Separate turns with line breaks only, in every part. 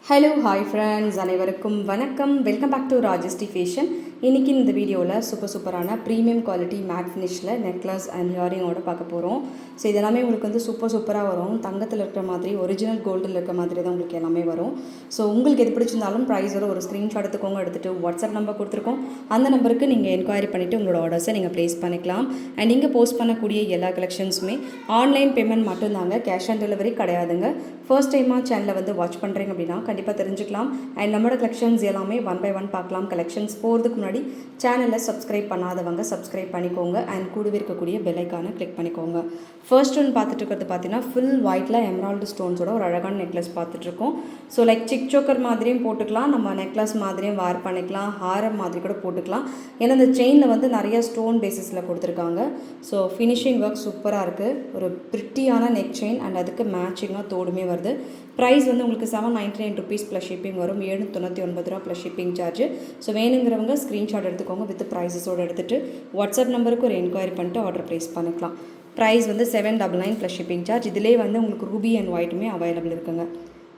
Hello hi friends, அனைவருக்கும் வணக்கம். Welcome back to Rajasthi fashion. இன்றைக்கி இந்த வீடியோவில் சூப்பரான ப்ரீமியம் குவாலிட்டி மேட் ஃபினிஷில் நெக்லஸ் அண்ட் இயரிங்கோட பார்க்க போகிறோம். ஸோ இதெல்லாமே உங்களுக்கு வந்து சூப்பராக வரும். தங்கத்தில் இருக்கிற மாதிரி, ஒரிஜினல் கோல்டில் இருக்கிற மாதிரி தான் உங்களுக்கு எல்லாமே வரும். ஸோ உங்களுக்கு எது பிடிச்சிருந்தாலும் ப்ரைஸோட ஒரு ஸ்க்ரீன்ஷாட் எடுத்துக்கோங்க. எடுத்துகிட்டு வாட்ஸ்அப் நம்பர் கொடுத்துருக்கோம், அந்த நம்பருக்கு நீங்கள் என்கொயரி பண்ணிவிட்டு உங்களோட ஆர்டர்ஸை நீங்கள் ப்ளேஸ் பண்ணிக்கலாம். அண்ட் நீங்கள் போஸ்ட் பண்ணக்கூடிய எல்லா கலெக்ஷன்ஸுமே ஆன்லைன் பேமெண்ட் மட்டும்தாங்க, கேஷ் ஆன் டெலிவரி கிடையாதுங்க. ஃபர்ஸ்ட் டைமாக சேனலில் வந்து வாட்ச் பண்ணுறீங்க அப்படின்னா கண்டிப்பாக தெரிஞ்சுக்கலாம். அண்ட் நம்மளோட கலெக்ஷன்ஸ் எல்லாமே ஒன் பை ஒன் பார்க்கலாம். கலெக்ஷன்ஸ் போகிறதுக்கு முன்னாடி சேனலை சப்ஸ்கிரைப் பண்ணாதவங்க சப்ஸ்கிரைப் பண்ணிக்கோங்க. அண்ட் கூடவே இருக்கக்கூடிய பெல் ஐக்கானை கிளிக் பண்ணிக்கோங்க. ஃபர்ஸ்ட் ஒன் பார்த்துட்டு இருக்கிறது பார்த்தீங்கன்னா ஃபுல் ஒயிட்டில் எமரால்டு ஸ்டோன்ஸோட ஒரு அழகான நெக்லஸ் பார்த்துட்ருக்கோம். ஸோ லைக் சிக் சோக்கர் மாதிரியும் போட்டுக்கலாம், நம்ம நெக்லஸ் மாதிரியும் வேர் பண்ணிக்கலாம், ஹாரம் மாதிரி கூட போட்டுக்கலாம். ஏன்னா இந்த செயினில் வந்து நிறைய ஸ்டோன் பேசிஸில் கொடுத்துருக்காங்க. ஸோ ஃபினிஷிங் ஒர்க் சூப்பராக இருக்குது. ஒரு ப்ரிட்டியான நெக் செயின் அண்ட் அதுக்கு மேட்சிங்காக தோடுமே வருது. ப்ரைஸ் வந்து உங்களுக்கு 799 rupees ப்ளஸ் ஷிப்பிங் வரும். 799 ரூபா ப்ளஸ் ஷிப்பிங் சார்ஜ். ஸோ வேணுங்கிறவங்க ஸ்க்ரீன்ஷாட் எடுத்துக்கோங்க, வித் ப்ரைஸஸோடு எடுத்துகிட்டு வாட்ஸ்அப் நம்பருக்கு ஒரு என்கொயரி பண்ணிட்டு ஆர்டர் ப்ளேஸ் பண்ணிக்கலாம். ப்ரைஸ் வந்து 799 ப்ளஸ் ஷிப்பிங் சார்ஜ். இதிலே வந்து உங்களுக்கு ரூபி அண்ட் ஒயிட்டுமே அவைலபிள் இருக்குங்க.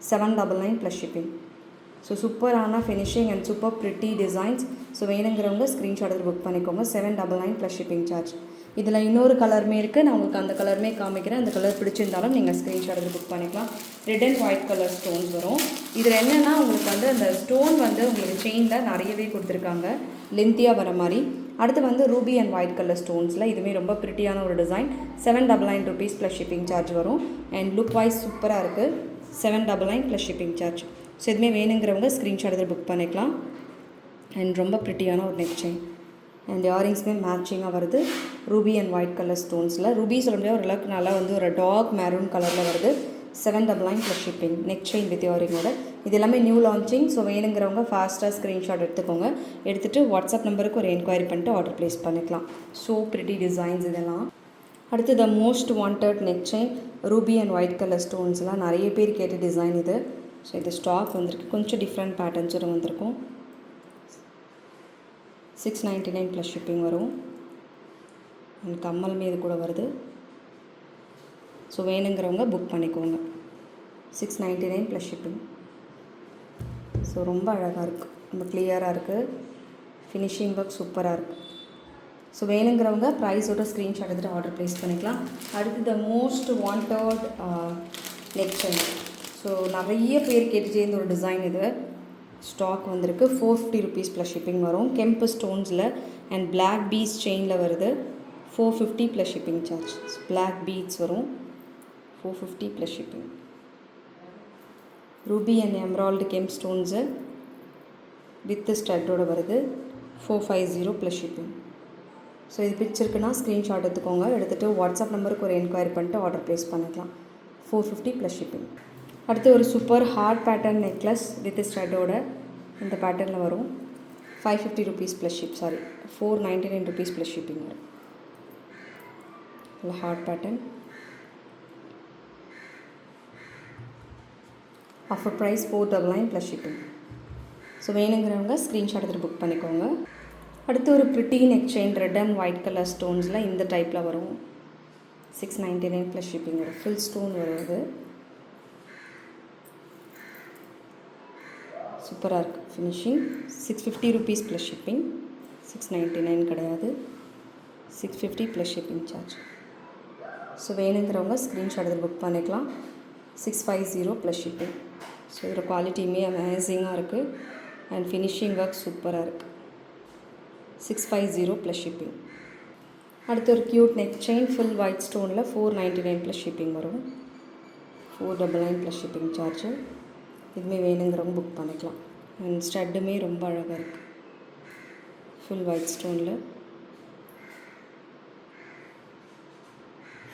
799 ப்ளஸ் ஷிப்பிங். ஸோ சூப்பரான finishing and super pretty designs. So வேணுங்கிறவங்க ஸ்க்ரீன்ஷாட் எடுத்து புக் பண்ணிக்கோங்க. 799 ப்ளஸ் ஷிப்பிங் சார்ஜ். இதில் இன்னொரு கலருமே இருக்குது, நான் உங்களுக்கு அந்த கலருமே காமிக்கிறேன். அந்த கலர் பிடிச்சிருந்தாலும் நீங்கள் ஸ்க்ரீன்ஷாட் எடுத்து புக் பண்ணிக்கலாம். Red and white colour stones வரும். இதில் என்னென்னா உங்களுக்கு வந்து அந்த ஸ்டோன் வந்து உங்களுக்கு செயினில் நிறையவே கொடுத்துருக்காங்க, லென்த்தியாக வர மாதிரி. அடுத்து வந்து ரூபி அண்ட் ஒயிட் கலர் ஸ்டோன்ஸில் இதுவுமே ரொம்ப ப்ரிட்டியான ஒரு design. 799 rupees plus shipping charge வரும். அண்ட் லுக் வைஸ் சூப்பராக இருக்குது. 799 ப்ளஸ் ஷிப்பிங் சார்ஜ். ஸோ இதுவுமே வேணுங்கிறவங்க ஸ்க்ரீன்ஷாட் எடுத்து புக் பண்ணிக்கலாம். அண்ட் ரொம்ப ப்ரிட்டியான ஒரு நெக் செயின் அண்ட் இயரிங்ஸுமே மேட்சிங்காக வருது. ரூபி அண்ட் ஒயிட் கலர் ஸ்டோன்ஸில் ரூபி சொல்ல முடியாது, ஓரளவுக்கு நல்லா வந்து ஒரு டார்க் மெரூன் கலரில் வருது. 799 plus shipping. Neck chain with இயரிங்கோட. இது எல்லாமே நியூ லான்ச்சிங். ஸோ வேணுங்கிறவங்க ஃபாஸ்ட்டாக ஸ்க்ரீன்ஷாட் எடுத்துக்கோங்க. எடுத்துகிட்டு வாட்ஸ்அப் நம்பருக்கு ஒரு என்கொயரி பண்ணிட்டு ஆர்டர் ப்ளேஸ் பண்ணிக்கலாம். ஸோ ப்ரிட்டி டிசைன்ஸ் இதெல்லாம். அடுத்து the most wanted neck chain, ruby and white colour ஸ்டோன்ஸ்லாம் நிறைய பேர் கேட்ட டிசைன் இது. ஸோ இது ஸ்டாக் வந்திருக்கு, கொஞ்சம் டிஃப்ரெண்ட் பேட்டர்ன்ஸோட வந்திருக்கும். 699 ப்ளஸ் ஷிப்பிங் வரும். அண்ட் கம்மலுமே இது கூட வருது. ஸோ வேணுங்கிறவங்க புக் பண்ணிக்கோங்க. 699 ப்ளஸ் ஷிப்பிங். ஸோ ரொம்ப அழகாக இருக்குது, ரொம்ப கிளியராக இருக்குது. ஃபினிஷிங் ஒர்க் சூப்பராக இருக்குது. ஸோ வேணுங்கிறவங்க ப்ரைஸோட ஸ்க்ரீன்ஷாட் எடுத்துகிட்டு ஆர்டர் ப்ளேஸ் பண்ணிக்கலாம். அடுத்து the most wanted neck chain. So நிறைய பேர் கேட்டுட்டே இருந்த ஒரு டிசைன் இது. ஸ்டாக் வந்திருக்கு. 450 rupees ப்ளஸ் ஷிப்பிங் வரும். கெம்பு ஸ்டோன்ஸில் அண்ட் பிளாக் பீட்ஸ் செயினில் வருது. 450 plus shipping charge. Black beads வரும். 450 plus shipping. Ruby and emerald கெம்ப் ஸ்டோன்ஸு வித் ஸ்டட்டோட வருது. 450 ப்ளஸ் ஷிப்பிங். ஸோ இது பிடிச்சிருக்குன்னா ஸ்க்ரீன்ஷாட் எடுத்துக்கோங்க. எடுத்துகிட்டு வாட்ஸ்அப் நம்பருக்கு ஒரு என்கொயரி பண்ணிட்டு ஆர்டர் ப்ளேஸ் பண்ணிக்கலாம். 450 ப்ளஸ் ஷிப்பிங். அடுத்து ஒரு super heart pattern necklace with ஸ்டட்டோட இந்த பேட்டர்னில் வரும். 550 rupees plus ship 499 rupees plus shipping வரும். இல்லை heart pattern. Offer price 499 plus shipping. So வேணுங்கிறவங்க ஸ்க்ரீன்ஷாட் எடுத்து புக் பண்ணிக்கோங்க. அடுத்து ஒரு pretty neck chain, red and white colour ஸ்டோன்ஸில் இந்த டைப்பில் வரும். 699 ப்ளஸ் ஷிப்பிங் வரும். ஃபுல் ஸ்டோன் வருது. சூப்பராக இருக்குது ஃபினிஷிங். 650 rupees plus shipping. 699 கிடையாது, 650 ப்ளஸ் ஷிப்பிங் சார்ஜ். ஸோ வேணுங்கிறவங்க ஸ்க்ரீன்ஷாட் எடுத்து புக் பண்ணிக்கலாம். 650 ப்ளஸ் ஷிப்பிங். ஸோ இதோட குவாலிட்டியுமே அமேசிங்காக இருக்குது அண்ட் ஃபினிஷிங் ஒர்க் சூப்பராக இருக்குது. 650 ப்ளஸ் ஷிப்பிங். அடுத்து ஒரு cute neck chain full white ஸ்டோனில் 499 ப்ளஸ் ஷிப்பிங் வரும். 499 ப்ளஸ் ஷிப்பிங் சார்ஜ். இதுவுமே வேணுங்கிறவங்க புக் பண்ணிக்கலாம். அண்ட் ஸ்டட்டுமே ரொம்ப அழகாக இருக்குது. ஃபுல் ஒயிட் ஸ்டோனில்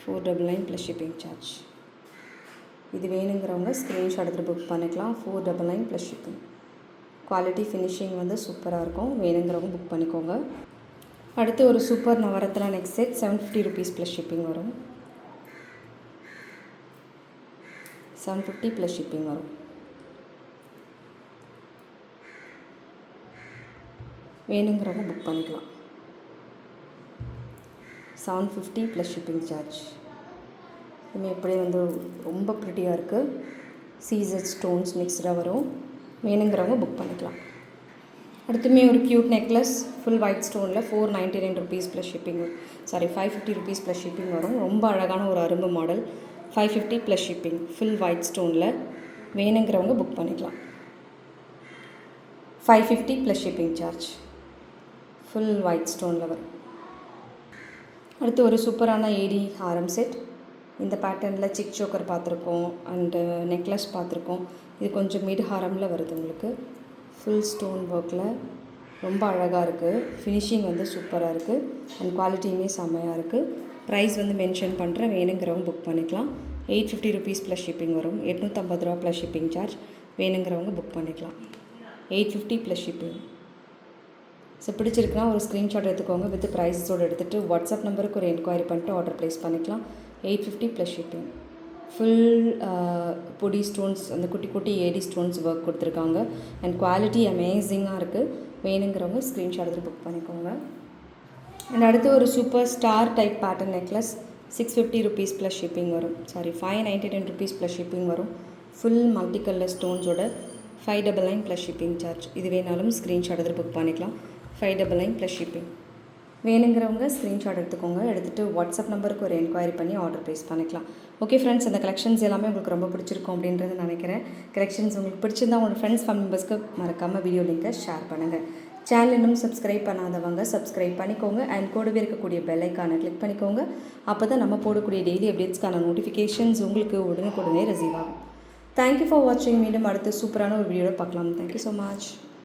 499 ப்ளஸ் ஷிப்பிங் சார்ஜ். இது வேணுங்கிறவங்க ஸ்க்ரீன்ஷாட் எடுத்து புக் பண்ணிக்கலாம். 499 ப்ளஸ் ஷிப்பிங். குவாலிட்டி ஃபினிஷிங் வந்து சூப்பராக இருக்கும். வேணுங்கிறவங்க புக் பண்ணிக்கோங்க. அடுத்து ஒரு super Navratna neck set 750 rupees plus shipping வரும். 750 ப்ளஸ் ஷிப்பிங் வரும். வேணுங்கிறவங்க புக் பண்ணிக்கலாம். 750 ப்ளஸ் ஷிப்பிங் சார்ஜ். இதுமே எப்படியே வந்து ரொம்ப ப்ரிட்டியாக இருக்குது. சீசர் ஸ்டோன்ஸ் மிக்ஸ்டாக வரும். வேணுங்கிறவங்க புக் பண்ணிக்கலாம். அடுத்துமே ஒரு க்யூட் நெக்லஸ் ஃபுல் ஒயிட் ஸ்டோனில் 499 rupees ப்ளஸ் ஷிப்பிங் வரும். 550 rupees ப்ளஸ் ஷிப்பிங் வரும். ரொம்ப அழகான ஒரு அரும்பு model. 550 plus shipping full white ஸ்டோனில். வேணுங்கிறவங்க புக் பண்ணிக்கலாம். 550 plus shipping charge. Full white ஸ்டோனில் வரும். அடுத்து ஒரு சூப்பரான ஏடி ஹாரம் செட். இந்த பேட்டர்னில் சிக் சோக்கர் பார்த்துருக்கோம் அண்டு நெக்லஸ் பார்த்துருக்கோம். இது கொஞ்சம் மிட் ஹாரமில் வருது உங்களுக்கு. ஃபுல் ஸ்டோன் ஒர்க்கில் ரொம்ப அழகாக இருக்குது. ஃபினிஷிங் வந்து சூப்பராக இருக்குது அண்ட் குவாலிட்டியுமே செம்மையாக இருக்குது. ப்ரைஸ் வந்து மென்ஷன் பண்ணுறேன். வேணுங்கிறவங்க புக் பண்ணிக்கலாம். 850 rupees ப்ளஸ் ஷிப்பிங் வரும். 850 ரூபா ப்ளஸ் ஷிப்பிங் சார்ஜ். வேணுங்கிறவங்க புக் பண்ணிக்கலாம். 850 ப்ளஸ் ஷிப்பிங். ஸோ பிடிச்சிருக்குன்னா ஒரு ஸ்க்ரீன்ஷாட் எடுத்துக்கோங்க. வித் ப்ரைஸோடு எடுத்துகிட்டு வாட்ஸ்அப் நம்பருக்கு ஒரு என்கொயரி பண்ணிட்டு ஆர்டர் ப்ளேஸ் பண்ணிக்கலாம். 850 ப்ளஸ் ஷிப்பிங். ஃபுல் பொடி ஸ்டோன்ஸ், அந்த குட்டி குட்டி ஏடி ஸ்டோன்ஸ் ஒர்க் கொடுத்துருக்காங்க அண்ட் குவாலிட்டி அமேசிங்காக இருக்குது. வேணுங்கிறவங்க ஸ்க்ரீன்ஷாட் எடுத்து புக் பண்ணிக்கோங்க. அண்ட் அடுத்து ஒரு super star type pattern necklace 650 rupees plus shipping வரும். 599 rupees ப்ளஸ் ஷிப்பிங் வரும். ஃபுல் மல்டி கலர் ஸ்டோன்ஸோட 599 ப்ளஸ் ஷிப்பிங் சார்ஜ். இது வேணாலும் ஸ்க்ரீன்ஷாட் எடுத்து புக் பண்ணிக்கலாம். 599 ப்ளஸ் ஷிப்பிங். வேணுங்கிறவங்க ஸ்க்ரீன்ஷாட் எடுத்துக்கோங்க. எடுத்துகிட்டு வாட்ஸ்அப் நம்பருக்கு ஒரு என்கொயரி பண்ணி ஆர்டர் ப்ளேஸ் பண்ணிக்கலாம். ஓகே ஃப்ரெண்ட்ஸ், இந்த கலெக்ஷன்ஸ் எல்லாமே உங்களுக்கு ரொம்ப பிடிச்சிருக்கும் அப்படின்றது நினைக்கிறேன். கலெக்ஷன்ஸ் உங்களுக்கு பிடிச்சிருந்தா உங்களோட ஃப்ரெண்ட்ஸ் ஃபேமிலி மெம்பர்ஸ்க்கு மறக்காமல் வீடியோ லிங்கை ஷேர் பண்ணுங்கள். சேனல் இன்னும் சப்ஸ்கிரைப் பண்ணாதவங்க சப்ஸ்கிரைப் பண்ணிக்கோங்க அண்ட் கூடவே இருக்கக்கூடிய பெல் ஐக்கானை கிளிக் பண்ணிக்கோங்க. அப்போ தான் நம்ம போடக்கூடிய டெய்லி அப்டேட்ஸ்க்கான நோட்டிஃபிகேஷன்ஸ் உங்களுக்கு உடனுக்குடனே ரிசீவ் ஆகும். தேங்க்யூ ஃபார் வாட்சிங். மீண்டும் அடுத்து சூப்பரான ஒரு வீடியோவில் பார்க்கலாம். Thank you so much.